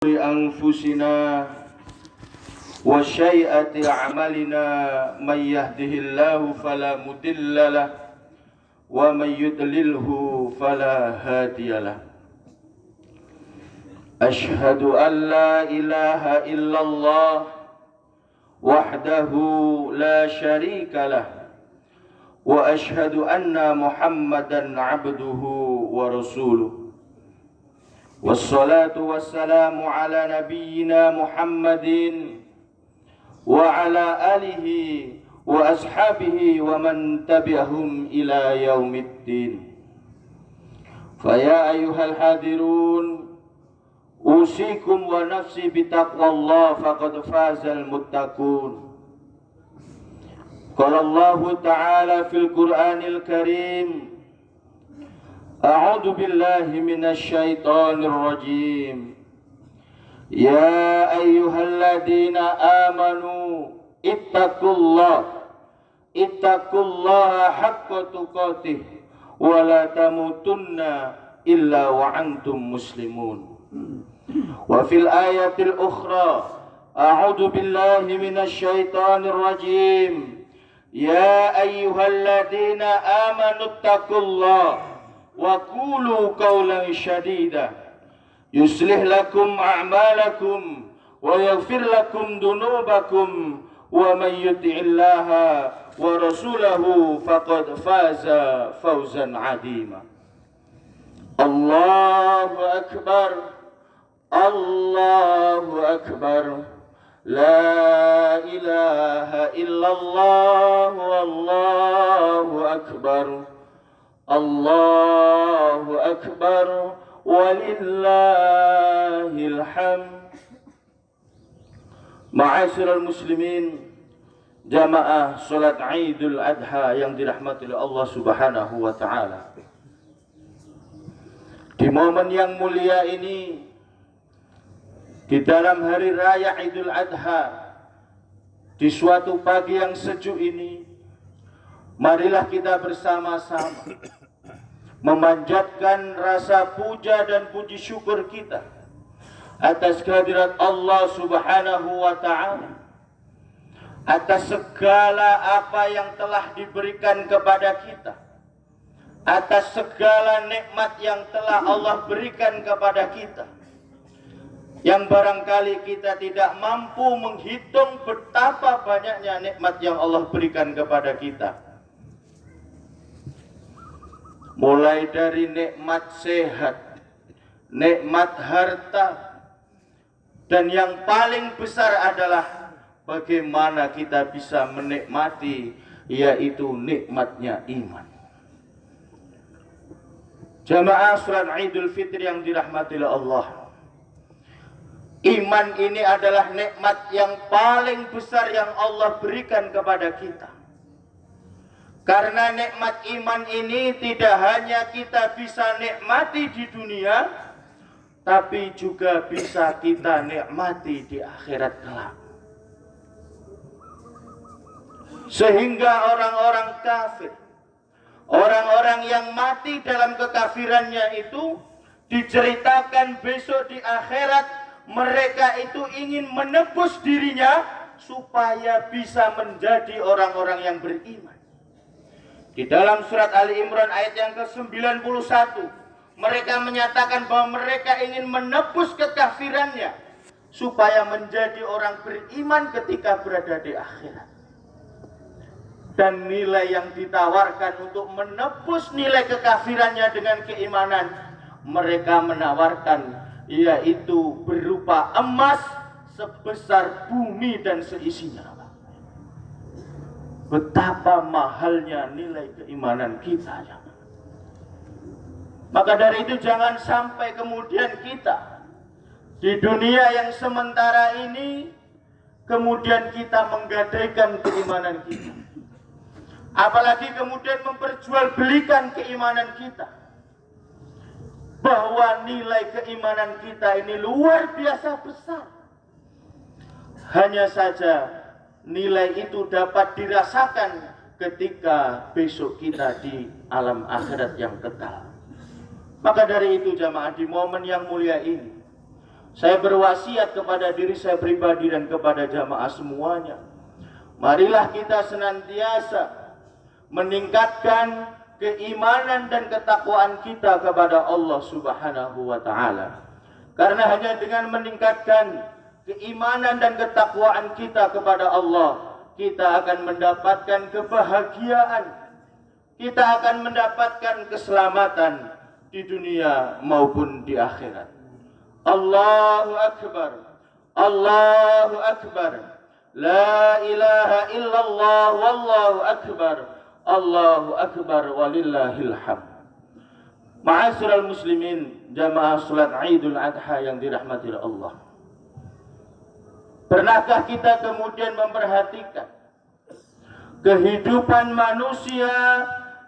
أنفسنا وسيئات أعمالنا من يهده الله فلا مضل له ومن يضلله فلا هادي له. أشهد أن لا إله إلا الله وحده لا شريك له وأشهد أن محمدا عبده ورسوله. والصلاة والسلام على نبينا محمد وعلى آله وأصحابه ومن تبعهم إلى يوم الدين. فيا أيها الحاضرون أوصيكم ونفسي بتقوى الله فقد فاز المتقون. قال الله تعالى في القرآن الكريم: أعوذ بالله من الشيطان الرجيم. يا أيها الذين آمنوا اتقوا الله حق تقاته ولا تموتن إلا وأنتم مسلمون. وفي الآية الأخرى: أعوذ بالله من الشيطان الرجيم. يا أيها الذين آمنوا اتقوا الله وقولوا قولا سديدا يصلح لكم أعمالكم ويغفر لكم ذنوبكم ومن يطع الله ورسوله فقد فاز فوزا عظيما. الله أكبر الله أكبر لا إله إلا الله والله أكبر Allahu Akbar walillahil hamd. Ma'asyiral muslimin, jamaah salat Idul Adha yang dirahmati oleh Allah Subhanahu wa taala. Di momen yang mulia ini, di dalam hari raya Idul Adha, di suatu pagi yang sejuk ini, marilah kita bersama-sama memanjatkan rasa puja dan puji syukur kita atas kehadirat Allah Subhanahu wa ta'ala, atas segala apa yang telah diberikan kepada kita, atas segala nikmat yang telah Allah berikan kepada kita, yang barangkali kita tidak mampu menghitung betapa banyaknya nikmat yang Allah berikan kepada kita. Mulai dari nikmat sehat, nikmat harta, dan yang paling besar adalah bagaimana kita bisa menikmati, yaitu nikmatnya iman. Jamaah salat Idul Fitri yang dirahmati oleh Allah, iman ini adalah nikmat yang paling besar yang Allah berikan kepada kita. Karena nikmat iman ini tidak hanya kita bisa nikmati di dunia, tapi juga bisa kita nikmati di akhirat kelak. Sehingga orang-orang kafir, orang-orang yang mati dalam kekafirannya itu, diceritakan besok di akhirat mereka itu ingin menebus dirinya supaya bisa menjadi orang-orang yang beriman. Di dalam surat Ali Imran ayat yang ke-91, mereka menyatakan bahwa mereka ingin menebus kekafirannya supaya menjadi orang beriman ketika berada di akhirat. Dan nilai yang ditawarkan untuk menebus nilai kekafirannya dengan keimanan, mereka menawarkan yaitu berupa emas sebesar bumi dan seisinya. Betapa mahalnya nilai keimanan kita. Maka dari itu jangan sampai kemudian kita di dunia yang sementara ini kemudian kita menggadaikan keimanan kita, apalagi kemudian memperjualbelikan keimanan kita, bahwa nilai keimanan kita ini luar biasa besar. Hanya saja nilai itu dapat dirasakan ketika besok kita di alam akhirat yang kekal. Maka dari itu jamaah, di momen yang mulia ini, Saya berwasiat kepada diri saya pribadi dan kepada jamaah semuanya. Marilah kita senantiasa meningkatkan keimanan dan ketakwaan kita kepada Allah Subhanahu wa taala. Karena hanya dengan meningkatkan keimanan dan ketakwaan kita kepada Allah, kita akan mendapatkan kebahagiaan. Kita akan mendapatkan keselamatan di dunia maupun di akhirat. Allahu Akbar. Allahu Akbar. La ilaha illallah wallahu akbar. Allahu Akbar walillahil hamd. Ma'asyiral muslimin, jamaah salat Idul Adha yang dirahmati Allah. Pernahkah kita kemudian memperhatikan kehidupan manusia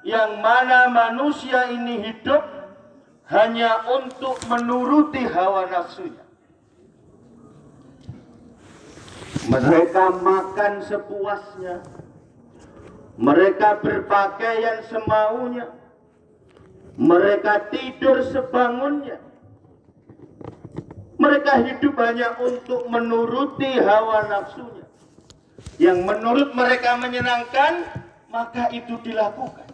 yang mana manusia ini hidup hanya untuk menuruti hawa nafsunya? Mereka makan sepuasnya, mereka berpakaian semaunya, mereka tidur sebangunnya. Mereka hidup hanya untuk menuruti hawa nafsunya. Yang menurut mereka menyenangkan, maka itu dilakukan.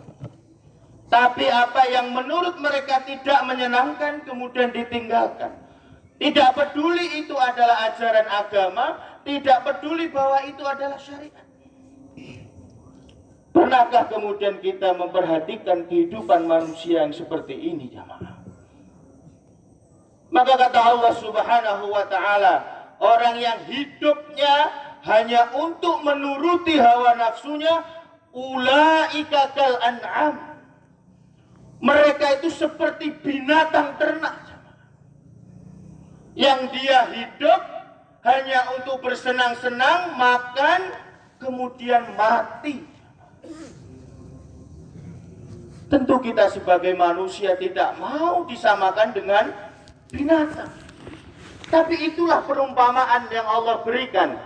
Tapi apa yang menurut mereka tidak menyenangkan, kemudian ditinggalkan. Tidak peduli itu adalah ajaran agama, tidak peduli bahwa itu adalah syariat. Pernahkah kemudian kita memperhatikan kehidupan manusia yang seperti ini, jamaah? Maka kata Allah Subhanahu wa taala, orang yang hidupnya hanya untuk menuruti hawa nafsunya, ulaika kal an'am. Mereka itu seperti binatang ternak. Yang dia hidup hanya untuk bersenang-senang, makan, kemudian mati. Tentu kita sebagai manusia tidak mau disamakan dengan binatang. Tapi itulah perumpamaan yang Allah berikan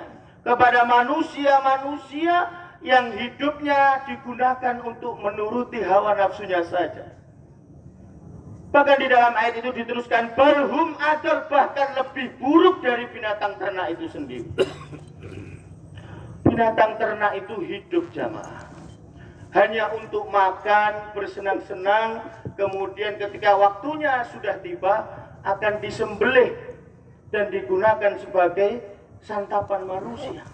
kepada manusia-manusia yang hidupnya digunakan untuk menuruti hawa nafsunya saja. Bahkan di dalam ayat itu diteruskan, balhum adal, bahkan lebih buruk dari binatang ternak itu sendiri. Binatang ternak itu hidup, jamaah, hanya untuk makan, bersenang-senang, kemudian ketika waktunya sudah tiba akan disembelih dan digunakan sebagai santapan manusia.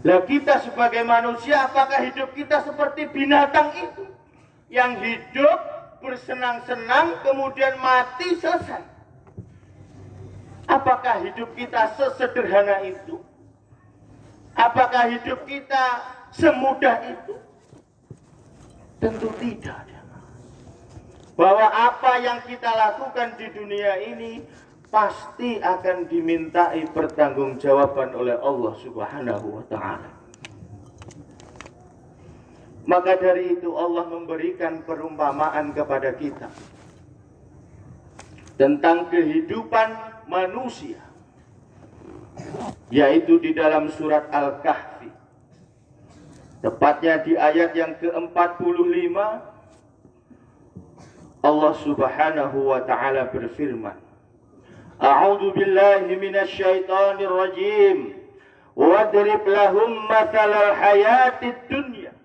Lah kita sebagai manusia, apakah hidup kita seperti binatang itu yang hidup bersenang-senang kemudian mati selesai? Apakah hidup kita sesederhana itu? Apakah hidup kita semudah itu? Tentu tidak. Bahwa apa yang kita lakukan di dunia ini pasti akan dimintai pertanggungjawaban oleh Allah Subhanahu wa taala. Maka dari itu Allah memberikan perumpamaan kepada kita tentang kehidupan manusia, yaitu di dalam surat Al-Kahfi, tepatnya di ayat yang ke-45. Allah Subhanahu wa taala berfirman, A'udzu billahi minasy syaithanir rajim. Wadrib lahum mathalal hayatid dunya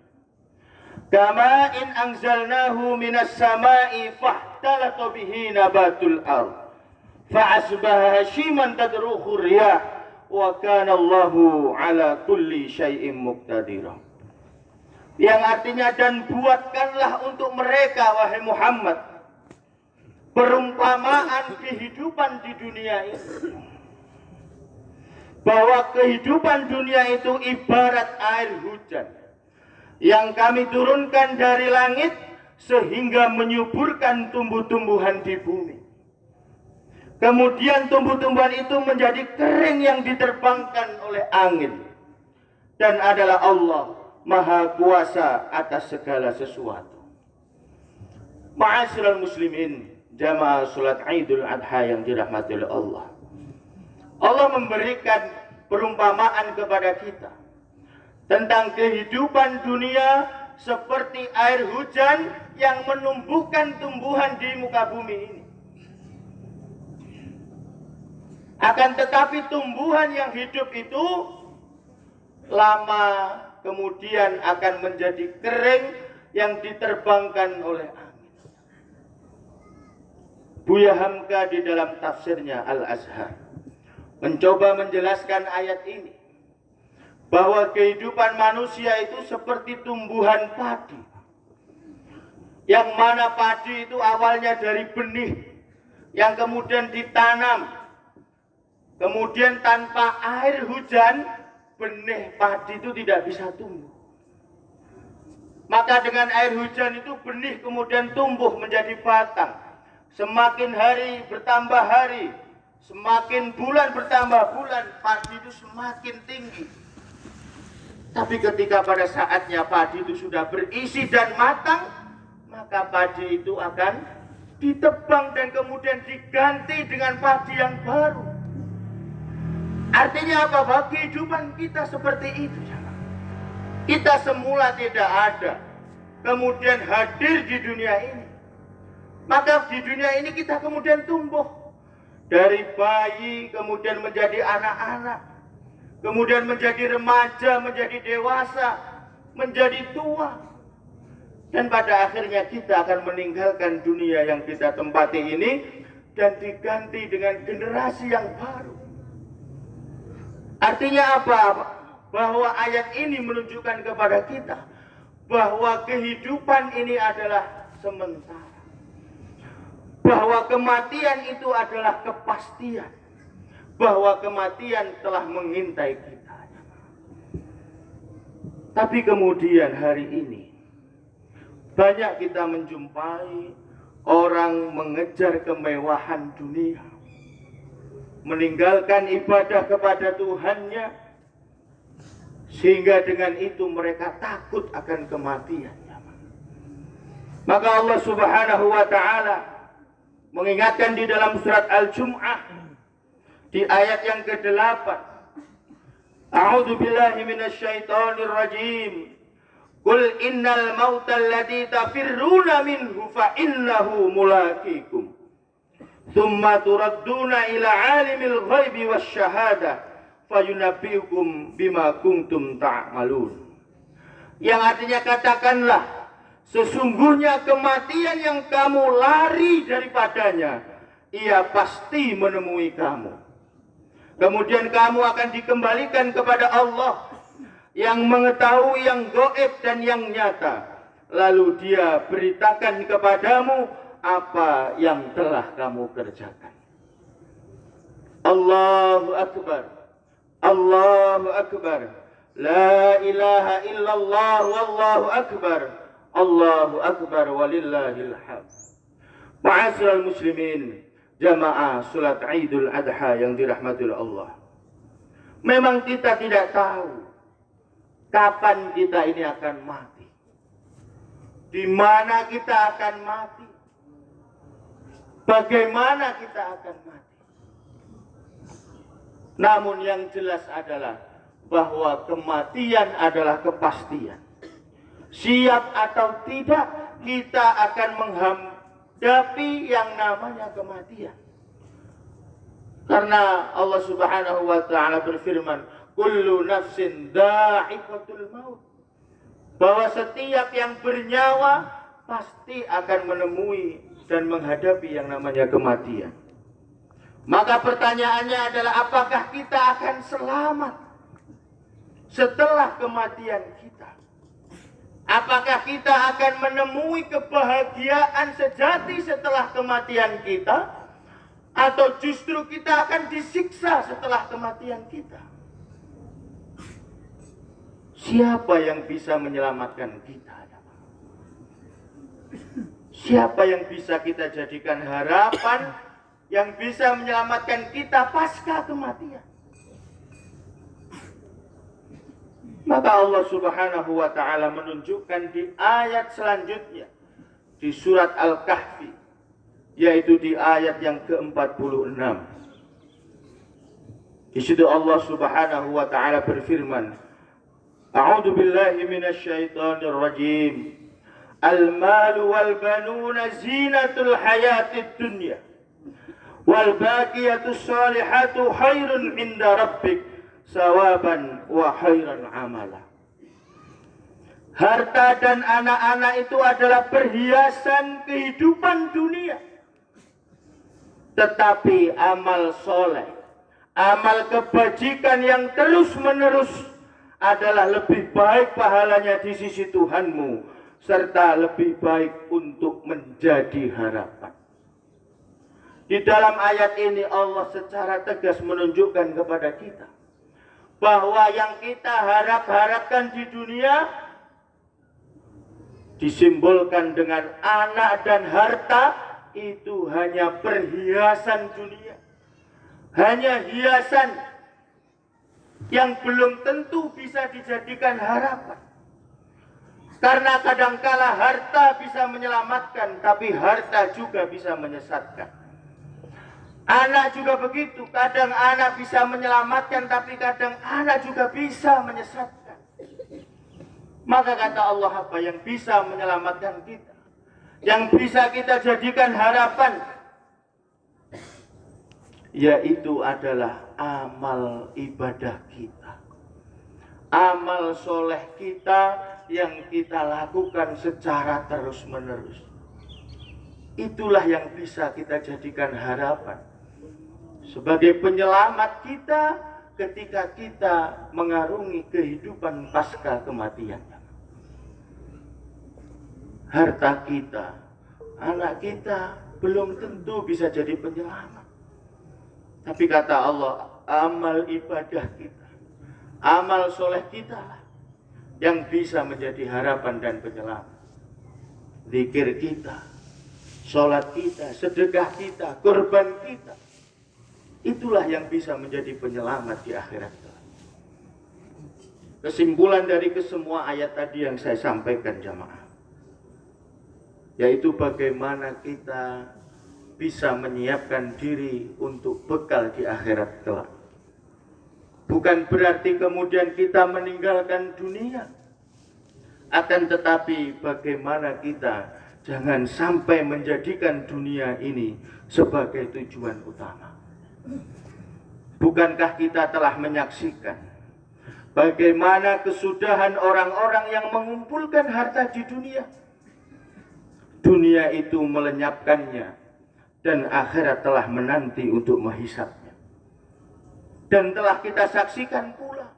kama in anzalnahu minas sama'i fahtalata bihi nabatul ardh fa'asbaha hashiman tadruhu riyah wa kana Allahu ala kulli syai'in muqtadira. Yang artinya, dan buatkanlah untuk mereka, wahai Muhammad, perumpamaan kehidupan di dunia ini, bahwa kehidupan dunia itu ibarat air hujan yang kami turunkan dari langit sehingga menyuburkan tumbuh-tumbuhan di bumi. Kemudian tumbuh-tumbuhan itu menjadi kering yang diterbangkan oleh angin. Dan adalah Allah Maha Kuasa atas segala sesuatu. Ma'asyiral muslimin, jamaah salat Idul Adha yang dirahmati oleh Allah. Allah memberikan perumpamaan kepada kita tentang kehidupan dunia seperti air hujan yang menumbuhkan tumbuhan di muka bumi ini. Akan tetapi tumbuhan yang hidup itu lama kemudian akan menjadi kering yang diterbangkan oleh angin. Buya Hamka di dalam tafsirnya Al-Azhar mencoba menjelaskan ayat ini, bahwa kehidupan manusia itu seperti tumbuhan padi, yang mana padi itu awalnya dari benih yang kemudian ditanam, kemudian tanpa air hujan benih padi itu tidak bisa tumbuh. Maka dengan air hujan itu benih kemudian tumbuh menjadi batang. Semakin hari bertambah hari, semakin bulan bertambah bulan, padi itu semakin tinggi. Tapi ketika pada saatnya padi itu sudah berisi dan matang, maka padi itu akan ditebang dan kemudian diganti dengan padi yang baru. Artinya apa? Bahwa kehidupan kita seperti itu. Kita semula tidak ada, kemudian hadir di dunia ini. Maka di dunia ini kita kemudian tumbuh. Dari bayi kemudian menjadi anak-anak, kemudian menjadi remaja, menjadi dewasa, menjadi tua. Dan pada akhirnya kita akan meninggalkan dunia yang kita tempati ini dan diganti dengan generasi yang baru. Artinya apa? Bahwa ayat ini menunjukkan kepada kita bahwa kehidupan ini adalah sementara. Bahwa kematian itu adalah kepastian. Bahwa kematian telah mengintai kita. Tapi kemudian hari ini banyak kita menjumpai orang mengejar kemewahan dunia, meninggalkan ibadah kepada Tuhannya, sehingga dengan itu mereka takut akan kematian. Maka Allah Subhanahu wa Ta'ala mengingatkan di dalam surat Al-Jum'ah di ayat yang ke-8, A'udzu billahi minasyaitonir rajim. Qul innal mauta alladzi tafirruna minhu fa innahu mulaqikum. Tsumma turadduna ila 'alimil ghaibi wasyahada fayunabbiukum bima kuntum ta'malun. Yang artinya katakanlah, sesungguhnya kematian yang kamu lari daripadanya, ia pasti menemui kamu. Kemudian kamu akan dikembalikan kepada Allah yang mengetahui yang gaib dan yang nyata. Lalu dia beritakan kepadamu apa yang telah kamu kerjakan. Allahu Akbar. Allahu Akbar. La ilaha illallah wallahu akbar. Allahu Akbar walillahil hamd. Ma'asyiral muslimin, jamaah salat Idul Adha yang dirahmati Allah. Memang kita tidak tahu kapan kita ini akan mati, di mana kita akan mati, bagaimana kita akan mati. Namun yang jelas adalah bahwa kematian adalah kepastian. Siap atau tidak, kita akan menghadapi yang namanya kematian. Karena Allah Subhanahu wa Ta'ala berfirman, kullu nafsin dha'iqatul maut, bahwa setiap yang bernyawa pasti akan menemui dan menghadapi yang namanya kematian. Maka pertanyaannya adalah, apakah kita akan selamat setelah kematian kita? Apakah kita akan menemui kebahagiaan sejati setelah kematian kita? Atau justru kita akan disiksa setelah kematian kita? Siapa yang bisa menyelamatkan kita? Siapa yang bisa kita jadikan harapan, yang bisa menyelamatkan kita pasca kematian? Maka Allah Subhanahu wa Ta'ala menunjukkan di ayat selanjutnya di surat Al-Kahfi, yaitu di ayat yang ke-46. Di situ Allah Subhanahu wa Ta'ala berfirman, A'udzu billahi minasyaitonir rajim. Al-malu wal banuna zinatul hayatid dunya Wal baqiyatus shalihatu khairun 'inda rabbik sawaban wa khairan amala. Harta dan anak-anak itu adalah perhiasan kehidupan dunia. Tetapi amal soleh, amal kebajikan yang terus-menerus adalah lebih baik pahalanya di sisi Tuhanmu, serta lebih baik untuk menjadi harapan. Di dalam ayat ini Allah secara tegas menunjukkan kepada kita bahwa yang kita harapkan di dunia disimbolkan dengan anak dan harta, itu hanya perhiasan dunia, hanya hiasan yang belum tentu bisa dijadikan harapan. Karena kadangkala harta bisa menyelamatkan, tapi harta juga bisa menyesatkan. Anak juga begitu, kadang anak bisa menyelamatkan, tapi kadang anak juga bisa menyesatkan. Maka kata Allah, apa yang bisa menyelamatkan kita, yang bisa kita jadikan harapan, yaitu adalah amal ibadah kita, amal soleh kita yang kita lakukan secara terus-menerus. Itulah yang bisa kita jadikan harapan sebagai penyelamat kita ketika kita mengarungi kehidupan pasca kematian. Harta kita, anak kita belum tentu bisa jadi penyelamat. Tapi kata Allah, amal ibadah kita, amal soleh kita lah yang bisa menjadi harapan dan penyelamat. Zikir kita, sholat kita, sedekah kita, kurban kita, itulah yang bisa menjadi penyelamat di akhirat. Kesimpulan dari kesemua ayat tadi yang saya sampaikan jamaah, yaitu bagaimana kita bisa menyiapkan diri untuk bekal di akhirat kelak. Bukan berarti kemudian kita meninggalkan dunia, akan tetapi bagaimana kita jangan sampai menjadikan dunia ini sebagai tujuan utama. Bukankah kita telah menyaksikan bagaimana kesudahan orang-orang yang mengumpulkan harta di dunia? Dunia itu melenyapkannya, dan akhirat telah menanti untuk menghisapnya. Dan telah kita saksikan pula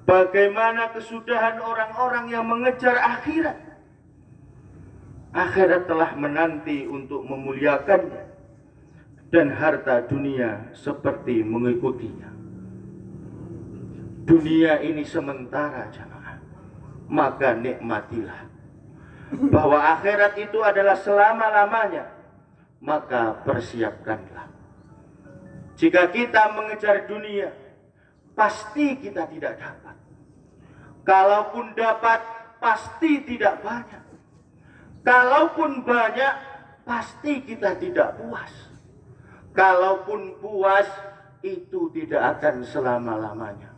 bagaimana kesudahan orang-orang yang mengejar akhirat. Akhirat telah menanti untuk memuliakannya, dan harta dunia seperti mengikutinya. Dunia ini sementara jemaah, maka nikmatilah. Bahwa akhirat itu adalah selama-lamanya, maka persiapkanlah. Jika kita mengejar dunia, pasti kita tidak dapat. Kalaupun dapat, pasti tidak banyak. Kalaupun banyak, pasti kita tidak puas. Kalaupun puas, itu tidak akan selama-lamanya.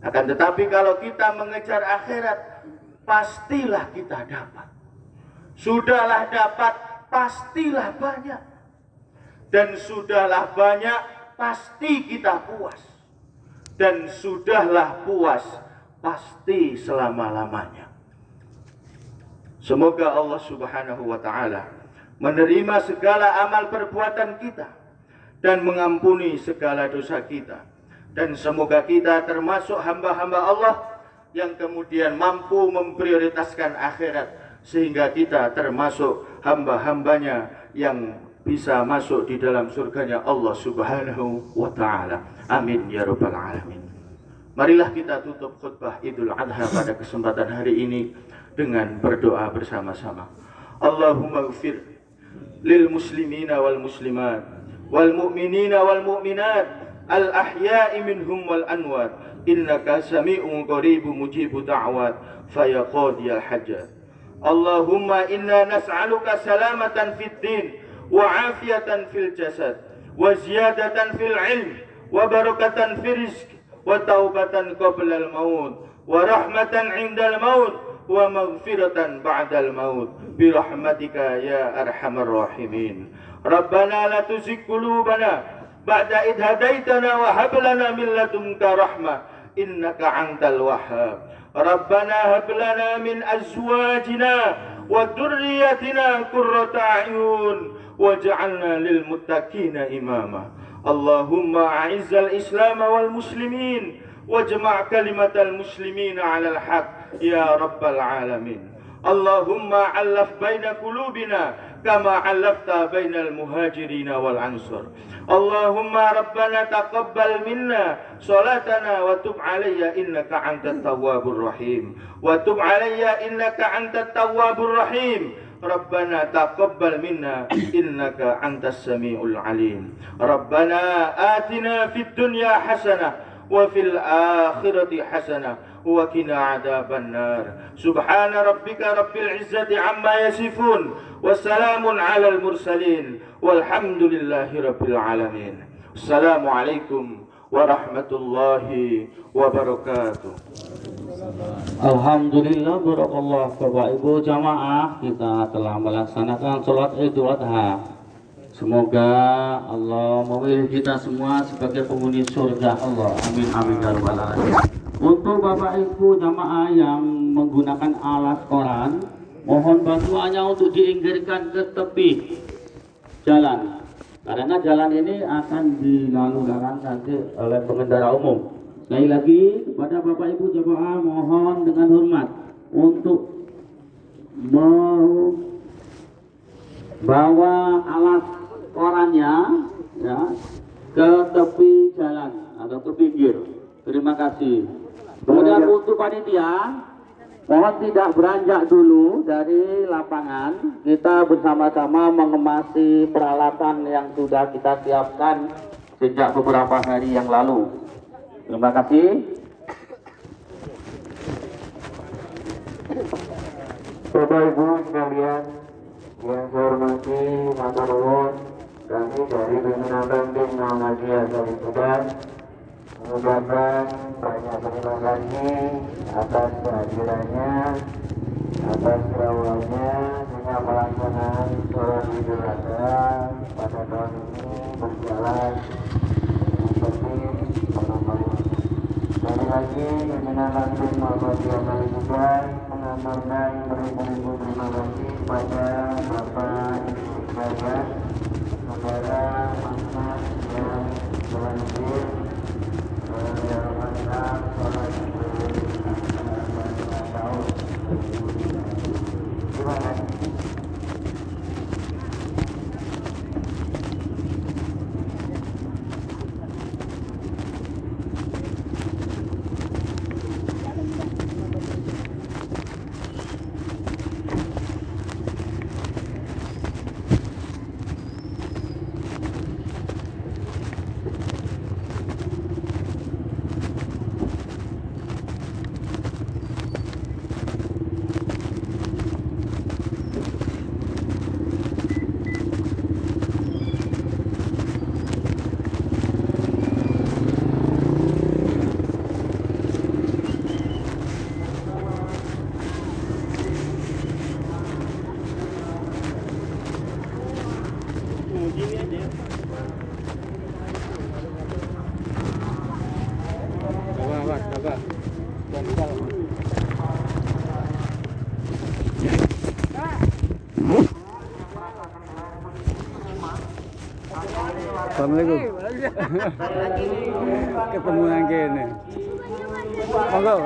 Akan tetapi kalau kita mengejar akhirat, pastilah kita dapat. Sudahlah dapat, pastilah banyak. Dan sudahlah banyak, pasti kita puas. Dan sudahlah puas, pasti selama-lamanya. Semoga Allah Subhanahu wa ta'ala menerima segala amal perbuatan kita dan mengampuni segala dosa kita. Dan semoga kita termasuk hamba-hamba Allah yang kemudian mampu memprioritaskan akhirat, sehingga kita termasuk hamba-hambanya yang bisa masuk di dalam surganya Allah Subhanahu wa ta'ala. Amin ya rabbal alamin. Marilah kita tutup khutbah Idul Adha pada kesempatan hari ini dengan berdoa bersama-sama. Allahumma ighfir lil muslimina wal muslimat wal mu'minina wal mu'minat al ahya'i minhum wal anwat innaka sami'un qaribun mujibu da'wat faya qadiyal hajat. Allahumma inna nas'aluka salamatan fid din wa afiyatan fil jasad wa ziyadatan fil ilm wa barakatan fil rizq wa taubatan qabla al maut wa rahmatan 'inda al maut wa maghfiratan ba'da al maut bi rahmatika ya arhamar rahimin. Rabbana la tuzigh qulubana ba'da idh hadaitana wa hab lana min ladunka rahmah innaka antal wahhab. Rabbana hab lana min azwajina wa dhurriyyatina qurrata a'yun waj'alna lil muttaqina imama. Allahumma a'izzal Islam wal muslimin wajma' kalimatal muslimina 'alal haqq ya rabbal alamin. Allahumma 'allaf baina qulubina kama 'allafta bainal muhajirin wal ansar. Allahumma rabbana taqabbal minna salatana wa tub 'alayya innaka antat tawwabur rahim. Wa tub 'alayya innaka antat tawwabur rahim. Rabbana taqabbal minna innaka antas samiul alim. Rabbana atina fid dunya hasanah wa fil akhirati hasanah wa qina adzaban nar. Subhana rabbika rabbil izzati amma yasifun wa salamun alal mursalin walhamdulillahi rabbil alamin. Assalamualaikum warahmatullahi wabarakatuh. Alhamdulillah, barakallah. Bapak Ibu jamaah, kita telah melaksanakan sholat Idul Adha. Semoga Allah memilih kita semua sebagai penghuni surga Allah. Amin amin ya rabbal alamin. Untuk Bapak Ibu jamaah yang menggunakan alas koran, mohon bantuannya untuk diinggirkan ke tepi jalan, karena jalan ini akan dilalui nanti oleh pengendara umum. Sekali lagi kepada Bapak Ibu jamaah, mohon dengan hormat untuk membawa alas korannya ya ke tepi jalan atau ke pinggir. Terima kasih. Kemudian untuk panitia, mohon tidak beranjak dulu dari lapangan. Kita bersama-sama mengemasi peralatan yang sudah kita siapkan sejak beberapa hari yang lalu. Terima kasih. Bapak Ibu sekalian yang saya hormati, matur nuwun, kami dari pimpinan Ranting Muhammadiyah dari Tuban mengucapkan banyak terima kasih atas kehadirannya, atas kerawaannya sehingga pelaksanaan sholat Idul Adha pada tahun ini berjalan seperti normalnya. Sekali lagi pimpinan Ranting Muhammadiyah dari Tuban mengaturkan beribu-ribu terima kasih pada Bapak Ibu sekalian, saudara Mas yang berhadir menjalankan sholat Idul Adha tahun 2023. Terima kasih. Assalamualaikum. Ketemu lagi ini. Monggo.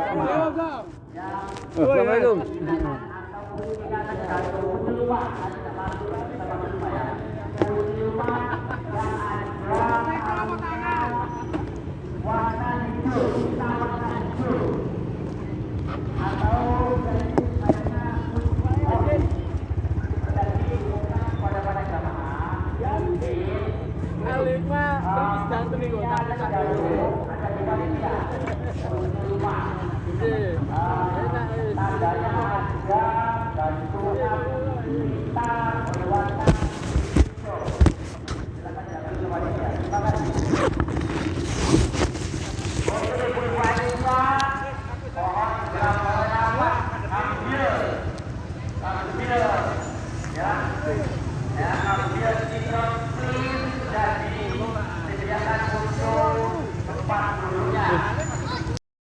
Assalamualaikum. Tandanya harga dan